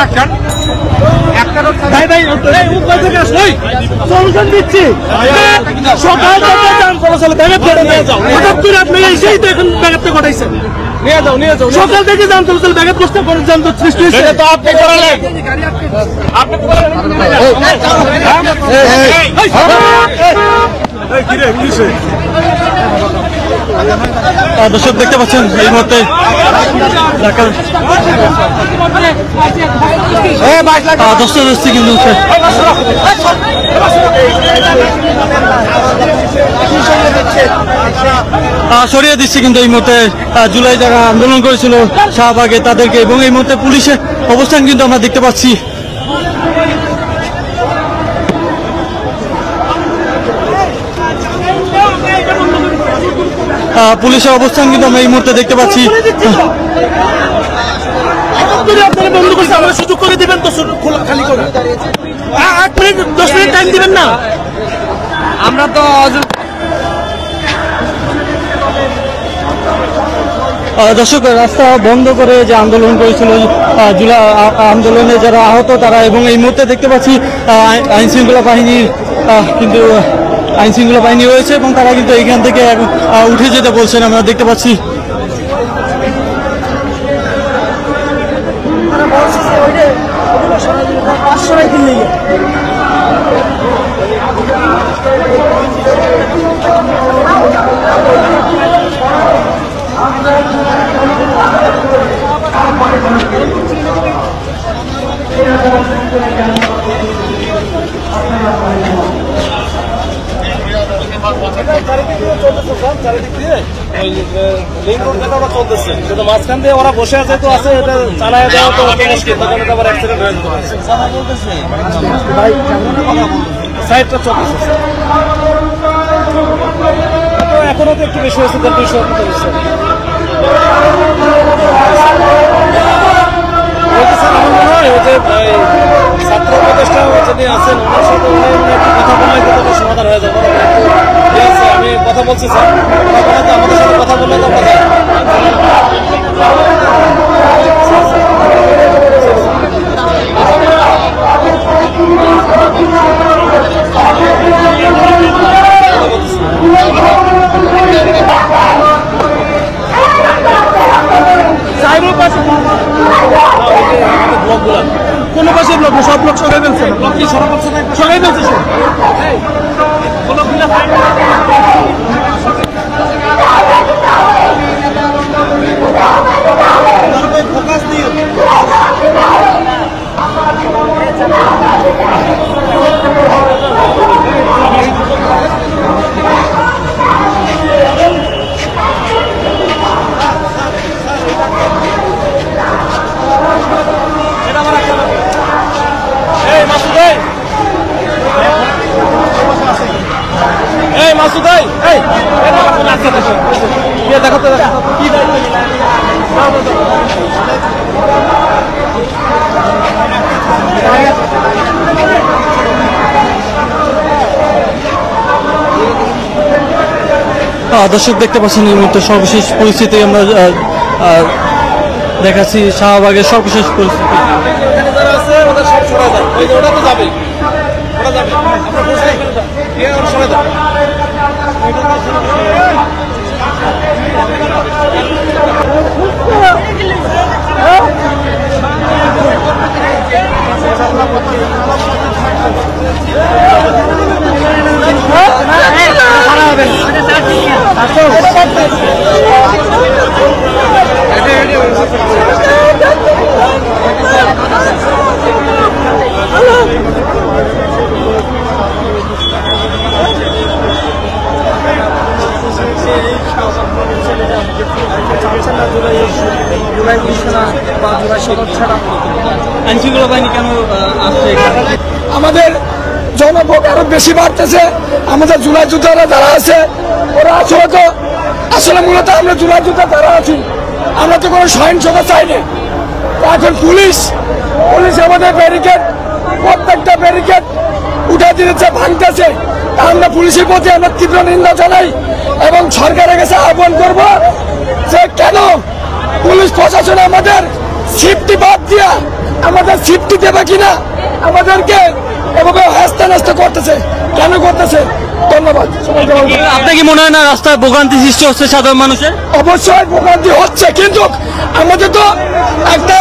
রাখেন সকাল থেকে যান চলাচল ব্যাঘাত হঠাৎ করে আপনি এসেই তো এখন ব্যাঘাতটা ঘটাইছেন। নিয়ে যাও সকাল থেকে যান চলাচল ব্যাঘাত করতে পারেন যান তো সৃষ্টি হয়েছে তো আপনি করালেন দর্শক দেখতে পাচ্ছেন এই মুহূর্তে দশটা কিন্তু সরিয়ে দিচ্ছে কিন্তু এই মুহূর্তে জুলাই যারা আন্দোলন করেছিল শাহবাগে তাদেরকে, এবং এই মুহূর্তে পুলিশের অবস্থান কিন্তু আমরা দেখতে পাচ্ছি। পুলিশের অবস্থান কিন্তু আমরা এই মুহূর্তে দেখতে পাচ্ছি। বন্ধ করছে আমরা সুযোগ করে দিবেন তো খালি করে 8 মিনিট 10 মিনিট টাইম দিবেন না। আমরা তো দর্শক রাস্তা বন্ধ করে যে আন্দোলন করেছিল জুলাই আন্দোলনে যারা আহত তারা, এবং এই মুহূর্তে দেখতে পাচ্ছি আইনশৃঙ্খলা বাহিনীর কিন্তু আইনশৃঙ্খলা বাহিনী রয়েছে এবং তারা কিন্তু এখান থেকে উঠে যেতে বলছেন আমরা দেখতে পাচ্ছি। মাঝখান দিয়ে ওরা বসে আছে তো আছে এটা চালায় দেওয়া তো মুশকিল, তখন এটা আবার অ্যাক্সিডেন্ট হয়ে যেতে সাইডটা চলতেছে এখনো তো একটু বেশি হয়েছে 200 আমার মনে হয় যে ছাত্র উপদেষ্টা যিনি আছেন ওনার সাথে কথা বললে সমাধান হয়ে যাবে। আমি কথা বলছি স্যার, আমাদের সাথে কথা বললে তো কথা কোন পাশে ব্লক সব ব্লক সরাই ফেলছে, ব্লক কি সরাই ফেলছে ফোকাস দিয়ে দর্শক দেখতে পাচ্ছেন এই মুহূর্তে সর্বশেষ পরিস্থিতি আমরা দেখাচ্ছি, শাহবাগের সর্বশেষ পরিস্থিতি। আইনশৃঙ্খলা বাহিনী কেন আসছে? আমাদের জনভোগ আরো বেশি বাড়তেছে। আমাদের জুলাই যোদ্ধারা যারা আছে ওরা আসলে মূলত আমরা জুলাই যোদ্ধা যারা আছি আমরা তো কোনো সহিংসতা চাই না। এখন পুলিশ আমাদের ব্যারিকেড প্রত্যেকটা ব্যারিকেড উঠে দিয়েছে, ভাঙতেছে। আমরা পুলিশের প্রতি আমরা তীব্র নিন্দা জানাই এবং সরকারের কাছে আহ্বান করব যে কেন পুলিশ প্রশাসন আমাদের সেফটি বাদ দিয়া আমাদের সিফটি দেবে কিনা আমাদেরকে এভাবে হাসতে নাস্তে করতেছে, কেন করতেছে? ধন্যবাদ। আপনার কি মনে হয় না রাস্তায় ভোগান্তি সৃষ্টি হচ্ছে সাধারণ মানুষের? অবশ্যই ভোগান্তি হচ্ছে, কিন্তু আমাদের তো একটা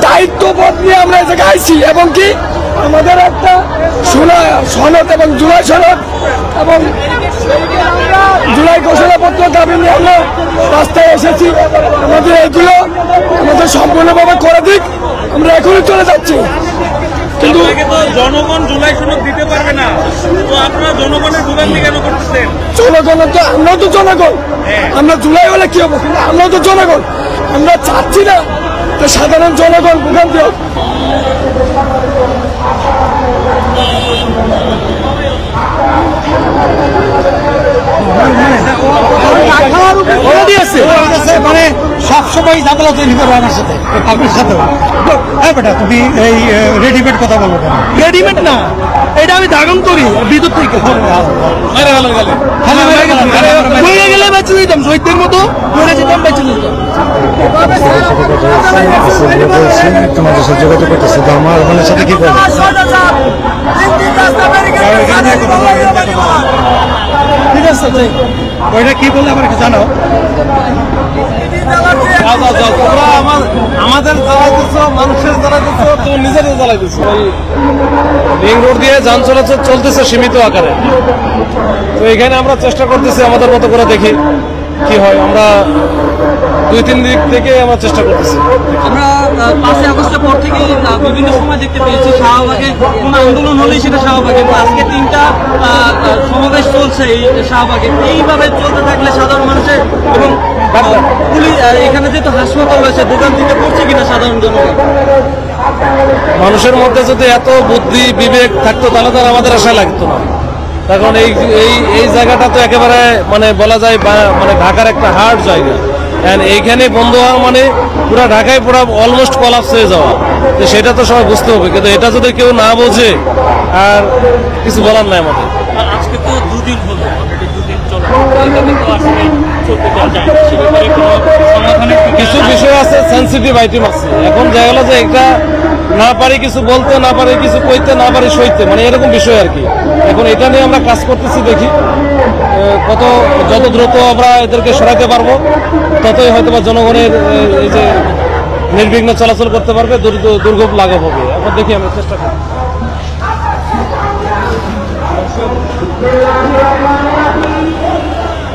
দায়িত্ববোধ নিয়ে আমরা এই জায়গায় আইছি, এবং কি আমাদের একটা সনদ এবং জুলাই সনদ এবং জুলাই ঘোষণাপত্র দাবি নিয়ে আমরা রাস্তায় এসেছি। আমাদের এইগুলো আমাদের সম্পূর্ণভাবে করে দিক, আমরা এখনই চলে যাচ্ছি। কিন্তু জনগণ জুলাই সনদ দিতে পারবে না, তো আপনারা জনগণের ভোগান্তি কেন করতেছেন? জনগণের তো আমরা তো জনগণ, আমরা জুলাই হলে কি হবো, কিন্তু আমরা তো জনগণ, আমরা চাচ্ছি না যে সাধারণ জনগণ ভোগান্তি হোক। মানে সবসময় ঝামেলা তৈরি করবো আমার সাথে, আপনার সাথে। হ্যাঁ বেটা, তুমি এই রেডিমেড কথা বলো কেন? রেডিমেড না, এটা আমি ধারণ করি বিদ্যুৎ থেকে। মরে গেলে বেঁচে দিতাম, শহীদদের মতো মরে যেতাম, বেঁচে দিতাম। তোমাদের সাথে যোগাযোগ করতেছে তো আমার বোনের সাথে কি করবো? ঠিক আছে, ওইটা কি বললে আমার জানাও। তোমরা আমাদের জ্বালাইতেছ, মানুষের জ্বালাইতেছ, তো নিজেদের জ্বালাইতেছ। রিং রোড দিয়ে যান চলাচল চলতেছে সীমিত আকারে, তো এখানে আমরা চেষ্টা করতেছি আমাদের মতো করে, দেখি কি হয়। আমরা 2-3 দিক থেকে আমরা চেষ্টা করতেছি। আমরা 5 আগস্টের পর থেকে বিভিন্ন সময় দেখতে পেয়েছি শাহবাগে কোন আন্দোলন হলেই সেটা শাহবাগে, এবং আজকে 3টা সমাবেশ চলছে এই শাহবাগে। এইভাবে চলতে থাকলে সাধারণ মানুষের এবং পুলিশ এখানে যেহেতু হাসপাতাল রয়েছে, ভোগান্তিতে পড়ছে কিনা সাধারণ জনগণ? মানুষের মধ্যে যদি এত বুদ্ধি বিবেক থাকতো তাহলে তো আর আমাদের আশা লাগতো না। এখন এই জায়গাটা তো একেবারে মানে বলা যায় মানে ঢাকার একটা হার্ড জায়গা, এইখানে বন্ধ হওয়া মানে পুরো ঢাকায় পুরো অলমোস্ট কলাপস হয়ে যাওয়া, তো সেটা তো সবাই বুঝতে হবে। কিন্তু এটা যদি কেউ না বোঝে, আর কিছু বলার নাই আমাদের। আজকে তো 2 দিন হলো, 2 দিন চলে, চলতে দেওয়া যায় সমাধানের কিছু বিষয় আছে, সেন্সিটিভ আইটেম আছে। এখন দেখা গেল যে এটা না পারি কিছু বলতে, না পারি কিছু কইতে, না পারি সইতে, মানে এরকম বিষয় আর কি। এখন এটা নিয়ে আমরা কাজ করতেছি, দেখি যত দ্রুত আমরা এদেরকে সরাইতে পারবো, ততই হয়তো বা জনগণের এই যে নির্বিঘ্ন চলাচল করতে পারবে, দুর্ভোগ লাঘব হবে। এখন দেখি আমি চেষ্টা করি।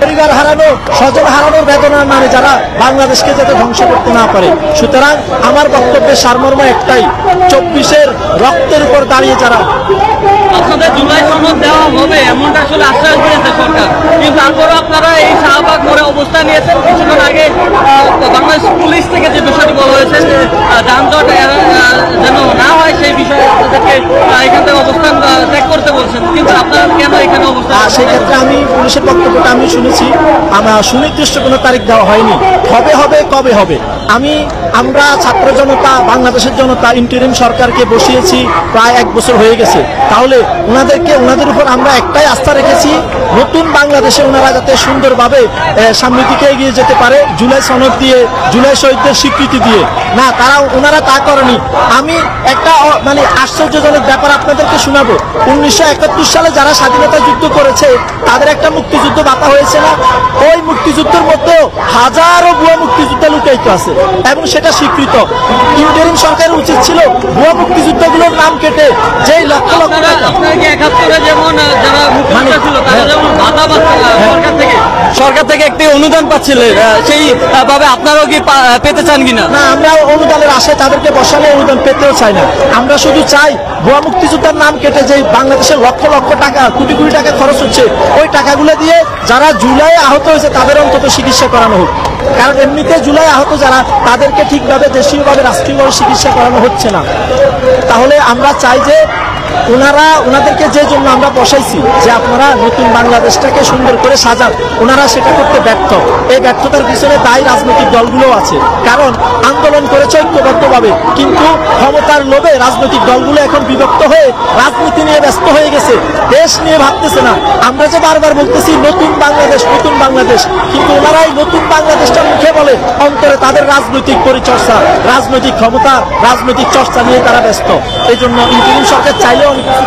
পরিবার হারানো, স্বজন হারানোর বেদনার নামে যারা বাংলাদেশকে যাতে ধ্বংস করতে না পারে। সুতরাং আমার বক্তব্যের সারমর্ম একটাই, 24-এর রক্তের উপর দাঁড়িয়ে যারা আপনাদের জুলাই সনদ দেওয়া হবে এমনটা আসলে আশ্বাস দিয়েছে সরকার, কিন্তু তারপরে আপনারা এই শাহবাগ মোড়ে অবস্থান নিয়েছেন। কিছুক্ষণ আগে বাংলাদেশ পুলিশ থেকে যে বিষয়টি বলা হয়েছে যে যানজট যেন না হয় সেই বিষয়ে তাদেরকে এখান থেকে অবস্থান ত্যাগ করতে বলছেন, কিন্তু আপনারা কেন এখানে অবস্থান? সেক্ষেত্রে আমি পুলিশের বক্তব্যটা আমি শুনেছি, আমার সুনির্দিষ্ট কোনো তারিখ দেওয়া হয়নি। হবে কবে হবে? আমরা ছাত্র জনতা, বাংলাদেশের জনতা ইন্টারিম সরকারকে বসিয়েছি প্রায় 1 বছর হয়ে গেছে। তাহলে ওনাদের উপর আমরা একটাই আস্থা রেখেছি, নতুন বাংলাদেশে ওনারা যাতে সুন্দরভাবে সামনের দিকে এগিয়ে যেতে পারে, জুলাই সনদ দিয়ে, জুলাই শহীদদের স্বীকৃতি দিয়ে। না, ওনারা তা করেনি। আমি একটা মানে আশ্চর্যজনক ব্যাপার আপনাদেরকে শোনাবো। 1971 সালে যারা স্বাধীনতা যুদ্ধ করেছে তাদের একটা মুক্তিযুদ্ধ ভাতা হয়েছে না? ওই মুক্তিযুদ্ধের মধ্যেও হাজারো ভুয়া মুক্তিযোদ্ধা লুকায়িত আছে এবং সেটা স্বীকৃত। ইন্টারিম সরকারের উচিত ছিল ভুয়া মুক্তিযুদ্ধগুলোর নাম কেটে যেই লক্ষ লক্ষ টাকা সরকার থেকে একটি অনুদান পাচ্ছিলেন, সেই ভাবে আপনারাও কি পেতে চান কিনা? না, আমরা অনুদানের আশায় তাদেরকে বসানো অনুদান পেতেও চাই না। আমরা শুধু চাই ভুয়া মুক্তিযোদ্ধার নাম কেটে যে বাংলাদেশের লক্ষ লক্ষ টাকা, কোটি কোটি টাকা খরচ হচ্ছে, ওই টাকাগুলো দিয়ে যারা জুলাই আহত হয়েছে তাদের অন্তত চিকিৎসা করানো হোক। কারণ এমনিতে জুলাই আহত যারা, তাদেরকে ঠিকভাবে দেশীয়ভাবে রাষ্ট্রীয়ভাবে চিকিৎসা করানো হচ্ছে না। তাহলে আমরা চাই যে ওনাদেরকে যে জন্য আমরা বসাইছি যে আপনারা নতুন বাংলাদেশটাকে সুন্দর করে সাজান, ওনারা সেটা করতে ব্যর্থ। এই ব্যর্থতার পিছনে দায়ী রাজনৈতিক দলগুলো আছে, কারণ আন্দোলন করেছে ঐক্যবদ্ধভাবে, কিন্তু ক্ষমতার লোভে রাজনৈতিক দলগুলো এখন বিভক্ত হয়ে রাজনীতি নিয়ে ব্যস্ত হয়ে গেছে, দেশ নিয়ে ভাবতেছে না। আমরা যে বারবার বলতেছি নতুন বাংলাদেশ নতুন বাংলাদেশ, কিন্তু ওনারাই নতুন বাংলাদেশটা মুখে বলে, অন্তরে তাদের রাজনৈতিক পরিচর্চা, রাজনৈতিক ক্ষমতা, রাজনৈতিক চর্চা নিয়ে তারা ব্যস্ত। এই জন্য ইন্টারিম সরকার চাইলেও অনেক কিছু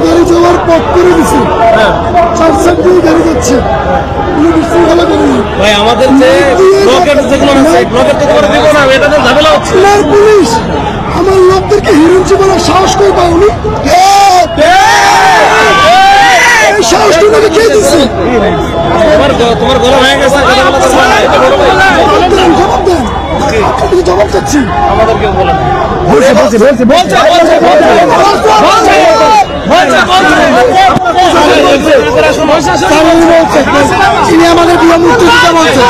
গাড়ি যাওয়ার পথ করে দিচ্ছে, চারচাক দিয়ে গাড়ি যাচ্ছে, বিশৃঙ্খলা করেনি ভাই। আমাদের যে ব্লকের যেগুলো আছে ব্লকের তো করে দিব না, এটা তো ঝামেলা হচ্ছে। পুলিশ আমার লোকদেরকে হিরুঞ্চি বলার সাহস করে পাওনি, সাহসটা নাকি কে দিচ্ছে? তোমার গরম হয়ে গেছে, জবাব চাচ্ছি। আমাদেরকে বলে তিনি আমাদের প্রিয় মুক্তিযোদ্ধা বলছে,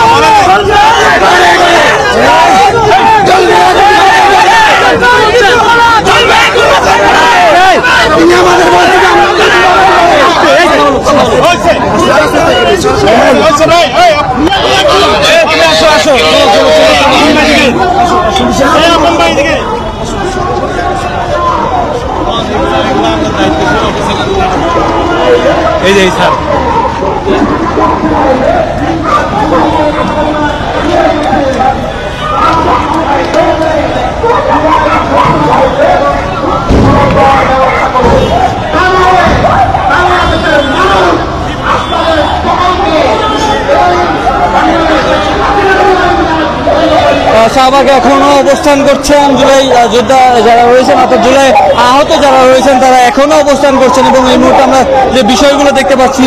তিনি আমাদের এই যে স্যার শাহবাগে এখনো অবস্থান করছেন জুলাই যোদ্ধা যারা রয়েছেন, অর্থাৎ জুলাই আহত যারা রয়েছেন তারা এখনো অবস্থান করছেন। এবং এই মুহূর্তে আমরা যে বিষয়গুলো দেখতে পাচ্ছি,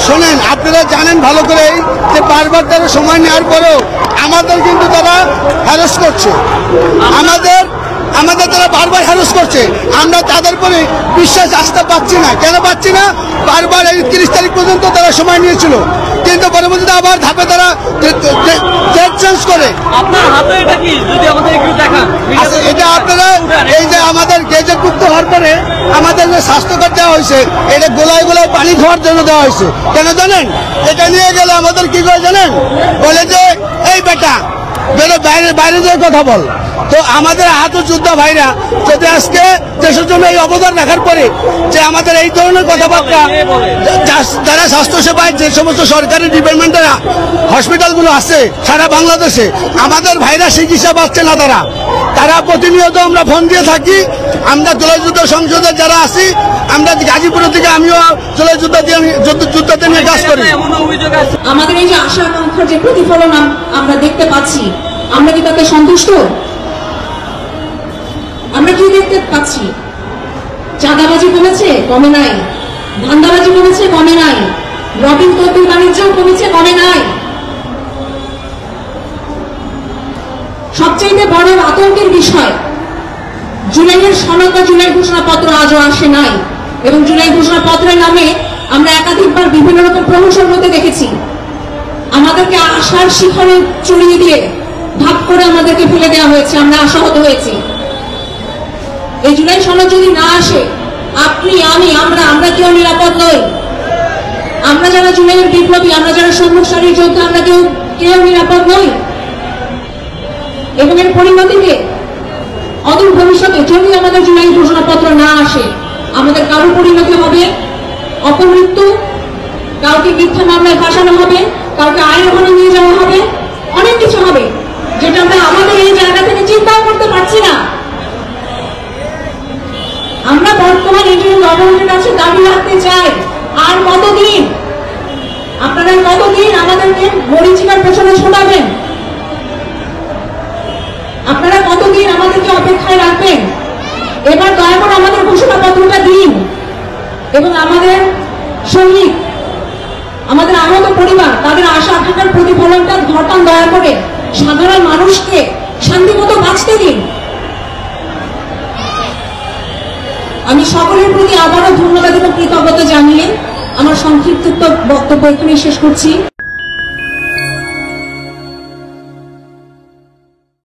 শোনেন, আপনারা জানেন ভালো করে যে বারবার তারা সময় নেওয়ার পরেও আমাদের কিন্তু তারা হ্যারাস করছে, আমাদের তারা বারবার হ্যারাস করছে। আমরা তাদের পরে বিশ্বাস আস্থা পাচ্ছি না। কেন পাচ্ছি না? বারবার এই 30 তারিখ পর্যন্ত তারা সময় নিয়েছিল, কিন্তু পরবর্তীতে আবার ধাপে তারা ডেট চেঞ্জ করে। আপনার হাতে এটা কি যদি আমাদের একটু দেখান? এটা আপনারা এই যে আমাদের গেজেটভুক্ত হওয়ার পরে আমাদের যে স্বাস্থ্যকার্ড দেওয়া হয়েছে, এটা গোলায় গোলায় পানি খাওয়ার জন্য দেওয়া হয়েছে। কেন জানেন? এটা নিয়ে গেলে আমাদের কি করে জানেন? বলে যে এই বেটা বেরো, বাইরে যে কথা বল। তো আমাদের আহত যোদ্ধা ভাইরা যদি আজকে দেশের জন্য এই অবদান রাখার পরে যে আমাদের এই ধরনের কথাবার্তা, যারা স্বাস্থ্যসেবায় যে সমস্ত সরকারি ডিপার্টমেন্টের হসপিটালগুলো আছে সারা বাংলাদেশে, আমাদের ভাইরা চিকিৎসা পাচ্ছে না। তারা প্রতিনিয়ত আমরা ফোন দিয়ে থাকি। আমরা জুলাই যুদ্ধ সংসদের যারা আছি, আমরা গাজীপুর থেকে, আমিও জুলাই যুদ্ধতে নিয়ে কাজ করি। আমাদের এই যে আশা আকাঙ্ক্ষার যে প্রতিফলন আমরা দেখতে পাচ্ছি, আমরা কি তাতে সন্তুষ্ট? আমরা কি দেখতে পাচ্ছি? চাঁদাবাজি কমেছে? কমে নাই। ধান্দাবাজি কমেছে? কমে নাই। লবিং তদবির বাণিজ্যও কমেছে? কমে নাই। সবচেয়ে বড় আতঙ্কের বিষয়, জুলাইয়ের সনদ বা জুলাই ঘোষণাপত্র আজও আসে নাই, এবং জুলাই ঘোষণাপত্রের নামে আমরা একাধিকবার বিভিন্ন রকম প্রহসন হতে দেখেছি। আমাদেরকে আশার শিখরে চড়িয়ে দিয়ে ভাগ করে আমাদেরকে ফেলে দেওয়া হয়েছে, আমরা আশাহত হয়েছি। এই জুলাই সনদ যদি না আসে, আপনি, আমি, আমরা কেউ নিরাপদ নই। আমরা যারা জুলাইয়ের বিপ্লবী, আমরা যারা সম্মুখ সারির যোদ্ধা, আমরা কেউ নিরাপদ নই। এবং এর পরিণতিতে অদূর ভবিষ্যতে যদি আমাদের জুলাই ঘোষণাপত্র না আসে, আমাদের কারো পরিণতি হবে অপমৃত্যু, কাউকে মিথ্যা মামলায় ফাঁসানো হবে, কাউকে আইন ওখানে নিয়ে যাওয়া হবে, অনেক কিছু হবে, যেটা আমরা আমাদের এই জায়গা থেকে চিন্তাও করতে পারছি না। আমরা বর্তমান ইন্টারিম গভর্নমেন্টের কাছে দাবি রাখতে চাই, আর কতদিন আপনারা কতদিন আমাদেরকে মরিচিকার পেছনে ছোটাবেন? আপনারা এবার দয়া করে আমাদের ঘোষণাপত্রটা দিন এবং আমাদের সৈনিক, আমাদের আহত পরিবার, তাদের আশা আকাঙ্ক্ষার প্রতিফলনটা ঘটান দয়া করে। সাধারণ মানুষকে শান্তিমতো বাঁচতে দিন। আমি সকলের প্রতি আবারও ধন্যবাদ এবং কৃতজ্ঞতা জানিয়ে আমার সংক্ষিপ্ত বক্তব্য এখানেই শেষ করছি।